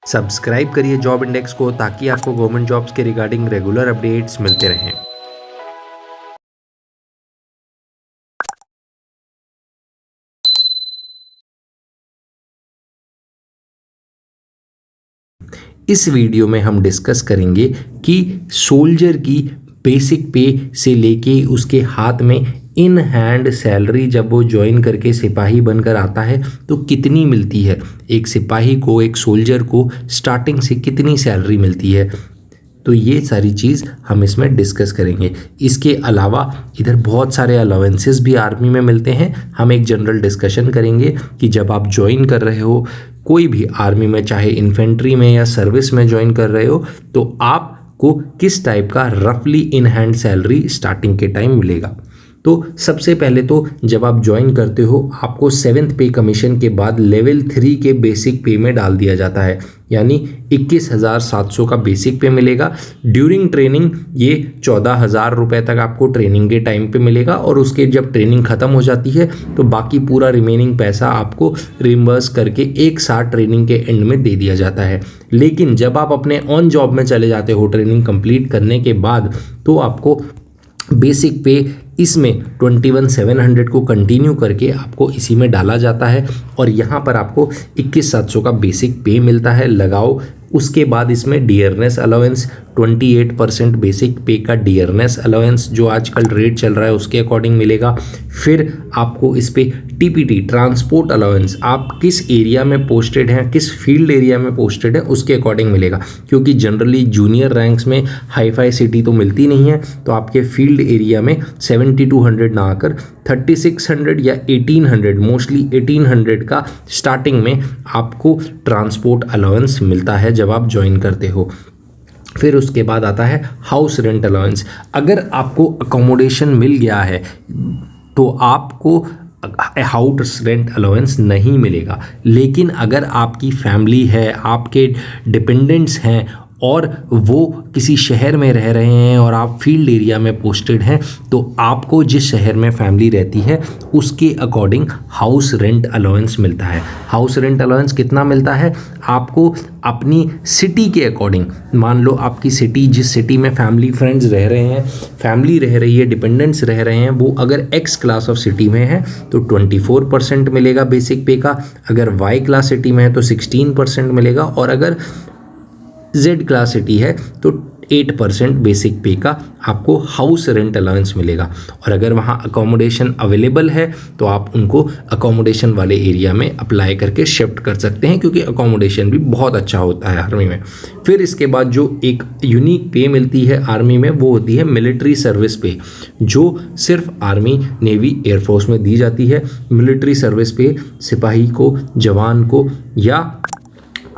Subscribe करिए job index को ताकि आपको गवर्नमेंट जॉब्स के रिगार्डिंग रेगुलर अपडेट्स मिलते रहें। इस वीडियो में हम डिस्कस करेंगे कि सोल्जर की बेसिक पे से लेके उसके हाथ में इन हैंड सैलरी जब वो ज्वाइन करके सिपाही बनकर आता है तो कितनी मिलती है। एक सिपाही को, एक सोल्जर को स्टार्टिंग से कितनी सैलरी मिलती है, तो ये सारी चीज़ हम इसमें डिस्कस करेंगे। इसके अलावा इधर बहुत सारे अलाउंसेस भी आर्मी में मिलते हैं। हम एक जनरल डिस्कशन करेंगे कि जब आप ज्वाइन कर रहे हो कोई भी आर्मी में, चाहे इन्फेंट्री में या सर्विस में ज्वाइन कर रहे हो, तो आपको किस टाइप का रफली इन हैंड सैलरी स्टार्टिंग के टाइम मिलेगा। तो सबसे पहले तो जब आप ज्वाइन करते हो आपको 7th पे कमीशन के बाद लेवल 3 के बेसिक पे में डाल दिया जाता है, यानी 21,700 का बेसिक पे मिलेगा। ड्यूरिंग ट्रेनिंग ये 14,000 रुपये तक आपको ट्रेनिंग के टाइम पे मिलेगा, और उसके जब ट्रेनिंग ख़त्म हो जाती है तो बाकी पूरा रिमेनिंग पैसा आपको रिम्बर्स करके एक साथ ट्रेनिंग के एंड में दे दिया जाता है। लेकिन जब आप अपने ऑन जॉब में चले जाते हो ट्रेनिंग कंप्लीट करने के बाद, तो आपको बेसिक पे इसमें 21,700 को कंटिन्यू करके आपको इसी में डाला जाता है, और यहाँ पर आपको 21,700 का बेसिक पे मिलता है। लगाओ उसके बाद इसमें डियरनेस अलाउंस 28% बेसिक पे का डियरनेस अलाउंस जो आजकल रेट चल रहा है उसके अकॉर्डिंग मिलेगा। फिर आपको इस पे टीपीटी ट्रांसपोर्ट अलाउंस, आप किस एरिया में पोस्टेड हैं, किस फील्ड एरिया में पोस्टेड है उसके अकॉर्डिंग मिलेगा, क्योंकि जनरली जूनियर रैंक्स में हाई फाई सिटी तो मिलती नहीं है, तो आपके फील्ड एरिया में 7,200 ना आकर 3,600 या 1,800, मोस्टली 1,800 का स्टार्टिंग में आपको ट्रांसपोर्ट अलाउंस मिलता है जब आप ज्वाइन करते हो। फिर उसके बाद आता है हाउस रेंट अलाउंस। अगर आपको अकोमोडेशन मिल गया है तो आपको हाउस रेंट अलाउंस नहीं मिलेगा, लेकिन अगर आपकी फैमिली है, आपके डिपेंडेंट्स हैं और वो किसी शहर में रह रहे हैं और आप फील्ड एरिया में पोस्टेड हैं, तो आपको जिस शहर में फैमिली रहती है उसके अकॉर्डिंग हाउस रेंट अलाउंस मिलता है। हाउस रेंट अलाउंस कितना मिलता है आपको अपनी सिटी के अकॉर्डिंग। मान लो आपकी सिटी, जिस सिटी में फैमिली फ्रेंड्स रह रहे हैं, फैमिली रह रही है, डिपेंडेंट्स रह रहे हैं, वो अगर एक्स क्लास ऑफ सिटी में है तो 24% मिलेगा बेसिक पे का। अगर वाई क्लास सिटी में है तो 16% मिलेगा, और अगर जेड क्लास सिटी है तो 8% बेसिक पे का आपको हाउस रेंट अलाउंस मिलेगा। और अगर वहाँ अकोमोडेशन अवेलेबल है तो आप उनको अकोमोडेशन वाले एरिया में अप्लाई करके शिफ्ट कर सकते हैं, क्योंकि अकोमोडेशन भी बहुत अच्छा होता है आर्मी में। फिर इसके बाद जो एक यूनिक पे मिलती है आर्मी में वो होती है मिलिट्री सर्विस पे, जो सिर्फ आर्मी, नेवी, एयरफोर्स में दी जाती है। मिलिट्री सर्विस पे सिपाही को, जवान को या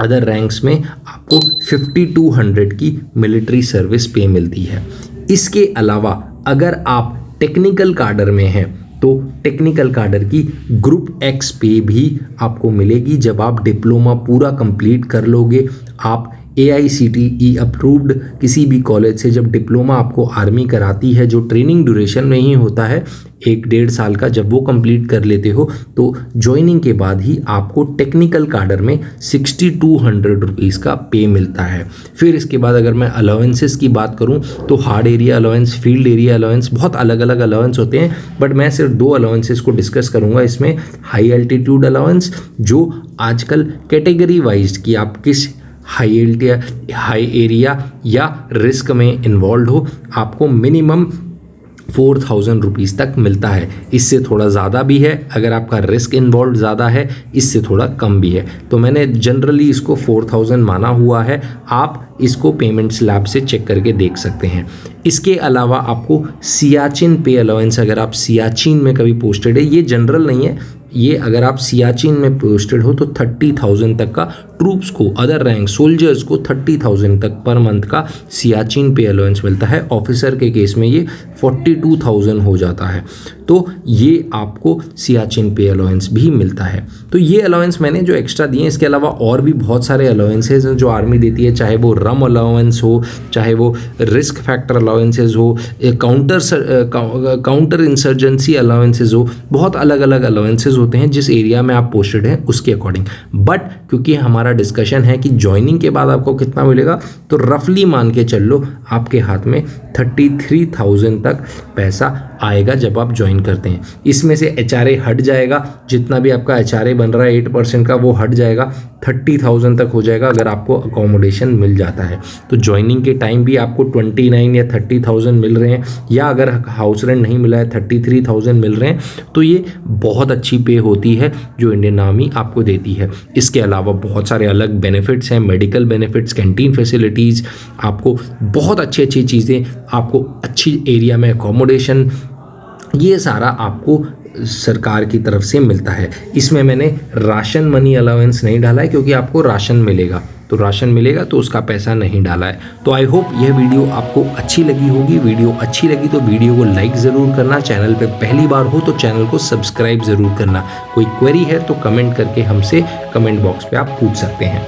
अदर रैंक्स में आपको 5,200 की मिलिट्री सर्विस पे मिलती है। इसके अलावा अगर आप टेक्निकल काडर में हैं तो टेक्निकल काडर की ग्रुप एक्स पे भी आपको मिलेगी। जब आप डिप्लोमा पूरा कंप्लीट कर लोगे, आप AICTE अप्रूव्ड किसी भी कॉलेज से जब डिप्लोमा आपको आर्मी कराती है, जो ट्रेनिंग ड्यूरेशन में ही होता है 1-1.5 साल का, जब वो कंप्लीट कर लेते हो तो ज्वाइनिंग के बाद ही आपको टेक्निकल काडर में 6,200 रुपीज़ का पे मिलता है। फिर इसके बाद अगर मैं अलाउंसेस की बात करूं तो hard area allowance, field area allowance, बहुत अलग अलग अलाउंस होते हैं, बट मैं सिर्फ 2 अलाउंसेस को डिस्कस करूंगा इसमें। हाई एल्टीट्यूड अलाउंस, जो आजकल कैटेगरी वाइज कि आप किस हाई एरिया या रिस्क में इन्वॉल्व हो, आपको मिनिमम 4,000 रुपीज़ तक मिलता है। इससे थोड़ा ज़्यादा भी है अगर आपका रिस्क इन्वॉल्व ज़्यादा है, इससे थोड़ा कम भी है, तो मैंने जनरली इसको 4,000 माना हुआ है। आप इसको पेमेंट स्लैब से चेक करके देख सकते हैं। इसके अलावा आपको सियाचिन पे अलाउंस, अगर आप सियाचिन में कभी पोस्टेड है, ये जनरल नहीं है, ये अगर आप सियाचिन में पोस्टेड हो तो 30,000 तक का ट्रूप्स को, अदर रैंक सोल्जर्स को 30,000 तक पर मंथ का सियाचिन पे अलाउंस मिलता है। ऑफिसर के केस में ये 42,000 हो जाता है। तो ये आपको सियाचिन पे अलाउंस भी मिलता है। तो ये अलाउंस मैंने जो एक्स्ट्रा दिए, इसके अलावा और भी बहुत सारे अलाउंसेज हैं जो आर्मी देती है, चाहे वो रम अलाउंस हो, चाहे वो रिस्क फैक्टर अलाउंसेज हो, काउंटर इंसर्जेंसी अलाउंसेज हो, बहुत अलग अलग अलाउंसेज होते हैं जिस एरिया में आप पोस्टेड हैं उसके अकॉर्डिंग। बट क्योंकि हमारा डिस्कशन है कि ज्वाइनिंग के बाद आपको कितना मिलेगा, तो रफली मान के चल लो आपके हाथ में 33,000 तक पैसा आएगा जब आप ज्वाइन करते हैं। इसमें से HRA हट जाएगा, जितना भी आपका HRA बन रहा है 8% का वो हट जाएगा, 30,000 तक हो जाएगा अगर आपको अकोमोडेशन मिल जाता है। तो ज्वाइनिंग के टाइम भी आपको 29 या 30,000 मिल रहे हैं, या अगर हाउस रेंट नहीं मिला है 33,000 मिल रहे हैं, तो ये बहुत अच्छी पे होती है जो इंडियन आर्मी आपको देती है। इसके अलावा बहुत सारे अलग बेनिफिट्स हैं, मेडिकल बेनिफिट्स, कैंटीन फैसिलिटीज़, आपको बहुत अच्छी अच्छी चीज़ें, आपको अच्छी एरिया में अकोमोडेशन, ये सारा आपको सरकार की तरफ से मिलता है। इसमें मैंने राशन मनी अलाउंस नहीं डाला है क्योंकि आपको राशन मिलेगा, तो राशन मिलेगा तो उसका पैसा नहीं डाला है। तो आई होप यह वीडियो आपको अच्छी लगी होगी। वीडियो अच्छी लगी तो वीडियो को लाइक ज़रूर करना, चैनल पे पहली बार हो तो चैनल को सब्सक्राइब ज़रूर करना। कोई क्वेरी है तो कमेंट करके हमसे कमेंट बॉक्स पे आप पूछ सकते हैं।